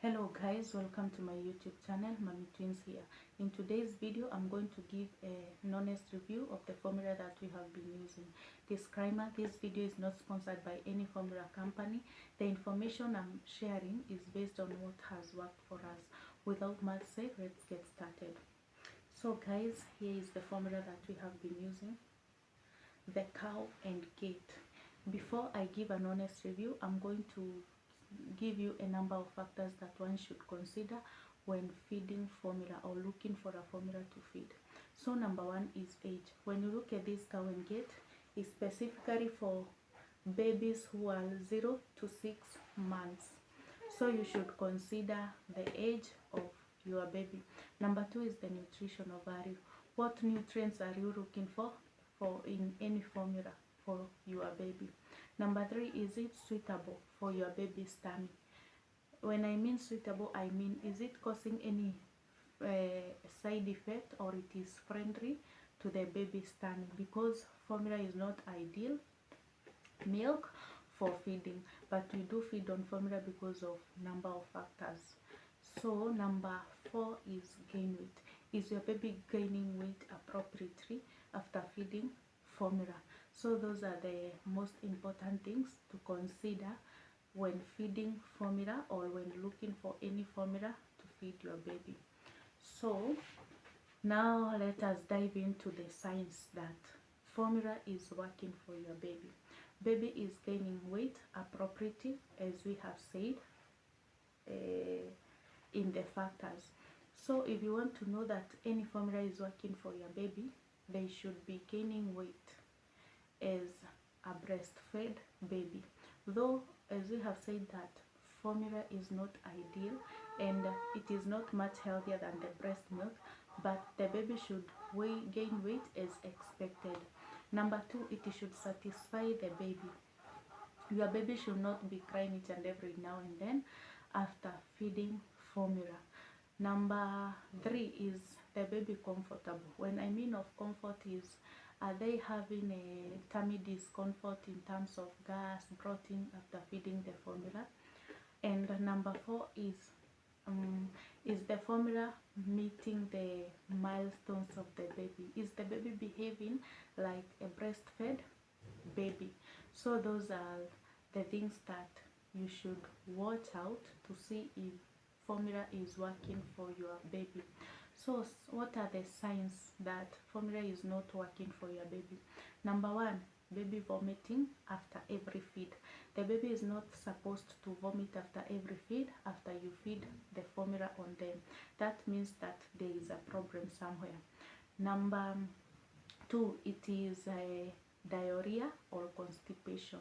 Hello guys, welcome to my YouTube channel, Mommy Twins here. In today's video, I'm going to give an honest review of the formula that we have been using. Disclaimer, this video is not sponsored by any formula company. The information I'm sharing is based on what has worked for us. Without much say, let's get started. So guys, here is the formula that we have been using. The Cow and Gate. Before I give an honest review, I'm going to give you a number of factors that one should consider when feeding formula or looking for a formula to feed. So number one is age. When you look at this Cow and Gate, it's specifically for babies who are 0 to 6 months. So you should consider the age of your baby. Number two is the nutritional value. What nutrients are you looking for in any formula for your baby? Number three, is it suitable for your baby's tummy? When I mean suitable, I mean, is it causing any side effect, or it is friendly to the baby's tummy? Because formula is not ideal milk for feeding, but we do feed on formula because of number of factors. So number four is gain weight. Is your baby gaining weight appropriately after feeding formula? So those are the most important things to consider when feeding formula or when looking for any formula to feed your baby. So now let us dive into the science that formula is working for your baby. Baby is gaining weight appropriately, as we have said in the factors. So if you want to know that any formula is working for your baby, they should be gaining weight as a breastfed baby. Though, as we have said, that formula is not ideal and it is not much healthier than the breast milk, but the baby should gain weight as expected. Number two, it should satisfy the baby. Your baby should not be crying each and every now and then after feeding formula. Number three is the baby comfortable. When I mean of comfort is, are they having a tummy discomfort in terms of gas, bloating after feeding the formula? And number four is the formula meeting the milestones of the baby? Is the baby behaving like a breastfed baby? So those are the things that you should watch out to see if formula is working for your baby. So what are the signs that formula is not working for your baby? Number one, baby vomiting after every feed. The baby is not supposed to vomit after every feed after you feed the formula on them. That means that there is a problem somewhere. Number two, it is a diarrhea or constipation.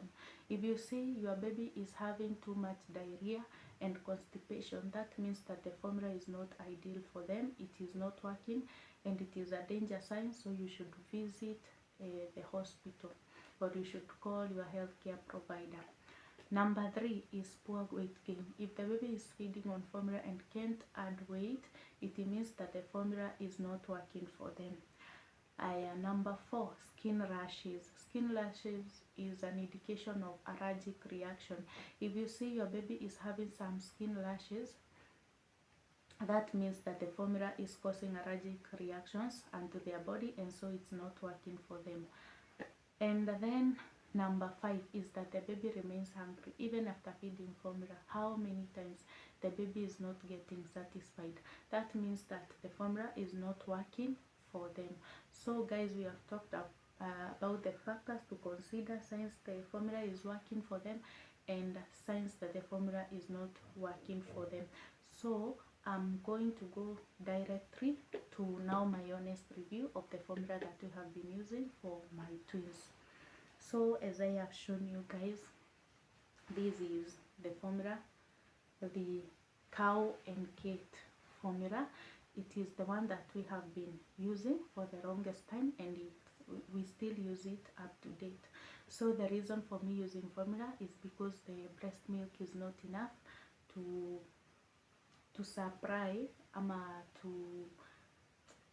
If you see your baby is having too much diarrhea and constipation, that means that the formula is not ideal for them, it is not working, and it is a danger sign. So you should visit the hospital, or you should call your healthcare provider. Number three is poor weight gain. If the baby is feeding on formula and can't add weight, it means that the formula is not working for them. Number four, skin rashes. Skin rashes is an indication of allergic reaction. If you see your baby is having some skin rashes, that means that the formula is causing allergic reactions onto their body, and so it's not working for them. And then number five is that the baby remains hungry even after feeding formula. How many times the baby is not getting satisfied? That means that the formula is not working for them. So guys, we have talked about the factors to consider, signs the formula is working for them and signs that the formula is not working for them. So I'm going to go directly to now my honest review of the formula that we have been using for my twins. So as I have shown you guys, this is the formula, the Cow and Gate formula. It is the one that we have been using for the longest time, and we still use it up to date. So the reason for me using formula is because the breast milk is not enough to supply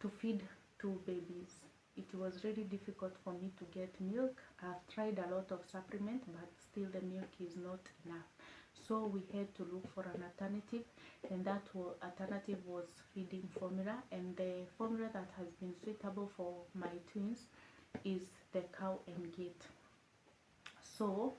to feed two babies. It was really difficult for me to get milk. I've tried a lot of supplement, but still the milk is not enough. So we had to look for an alternative, and that alternative was feeding formula. And the formula that has been suitable for my twins is the Cow and Gate. So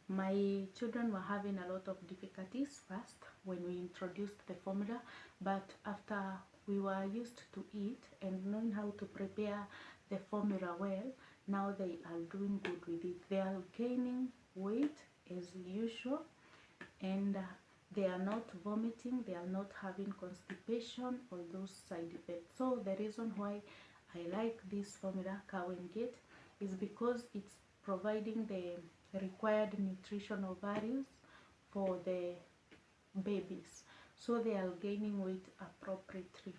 my children were having a lot of difficulties first when we introduced the formula, but after we were used to it and knowing how to prepare the formula well, now they are doing good with it. They are gaining weight as usual, and they are not vomiting, they are not having constipation or those side effects. So the reason why I like this formula Cow and Gate is because it's providing the required nutritional values for the babies, so they are gaining weight appropriately.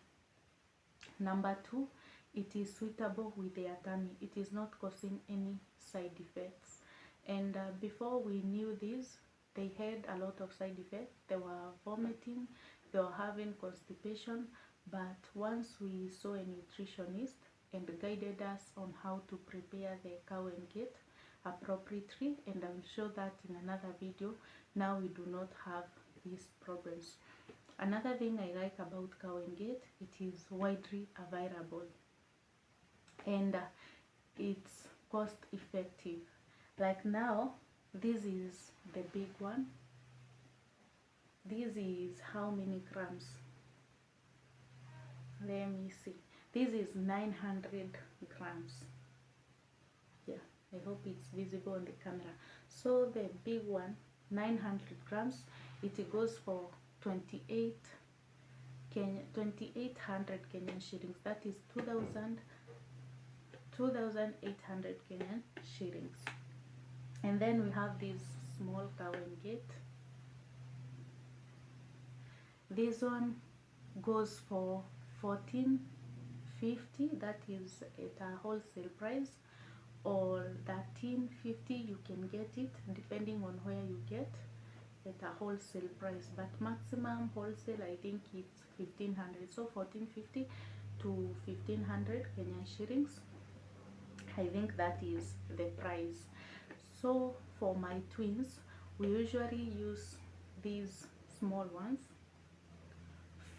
Number two, it is suitable with their tummy. It is not causing any side effects. And before we knew this, they had a lot of side effects. They were vomiting, they were having constipation. But once we saw a nutritionist and guided us on how to prepare the Cow and Gate appropriately, and I will show that in another video, now we do not have these problems. Another thing I like about Cow and Gate, it is widely available, and it's cost effective. Like now, this is the big one. This is how many grams? Let me see. This is 900 grams. Yeah, I hope it's visible on the camera. So the big one, 900 grams, it goes for 28 2,800 Kenyan shillings. That is 2,800 Kenyan shillings. And then we have this small Cow and Gate. This one goes for 14.50. that is at a wholesale price, or 13.50 you can get it depending on where you get at a wholesale price, but maximum wholesale I think it's 1,500. So 14.50 to 1,500 Kenyan shillings, I think that is the price. So for my twins, we usually use these small ones,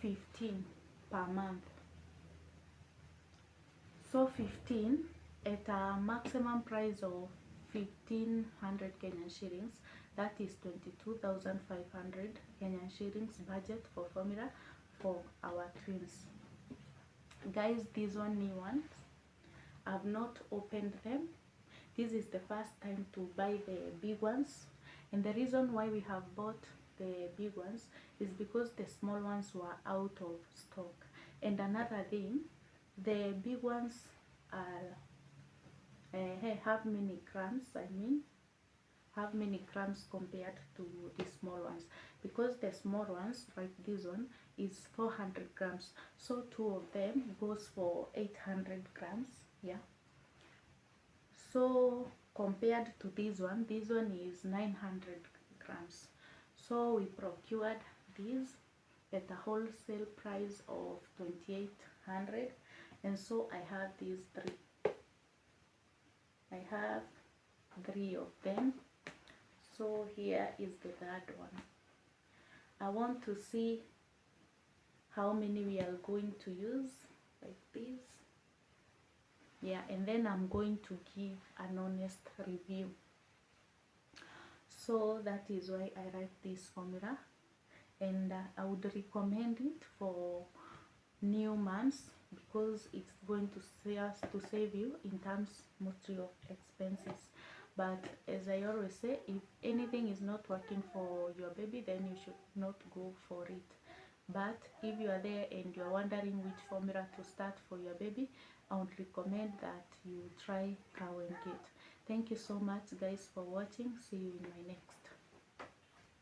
15 per month. So 15 at a maximum price of 1,500 Kenyan shillings, that is 22,500 Kenyan shillings budget for formula for our twins. Guys, these one new ones, I've not opened them. This is the first time to buy the big ones, and the reason why we have bought the big ones is because the small ones were out of stock. And another thing, the big ones are have many grams, have many grams compared to the small ones, because the small ones, like this one, is 400 grams. So two of them goes for 800 grams. Yeah, so compared to this one is 900 grams. So we procured these at a wholesale price of 2,800, and so I have these three. I have 3 of them. So here is the third one. I want to see how many we are going to use, like this. Yeah, and then I'm going to give an honest review. So that is why I like this formula, and I would recommend it for new moms, because it's going to save you in terms mostly of expenses. But as I always say, if anything is not working for your baby, then you should not go for it. But if you are there and you are wondering which formula to start for your baby, I would recommend that you try Cow and Gate. Thank you so much guys for watching. See you in my next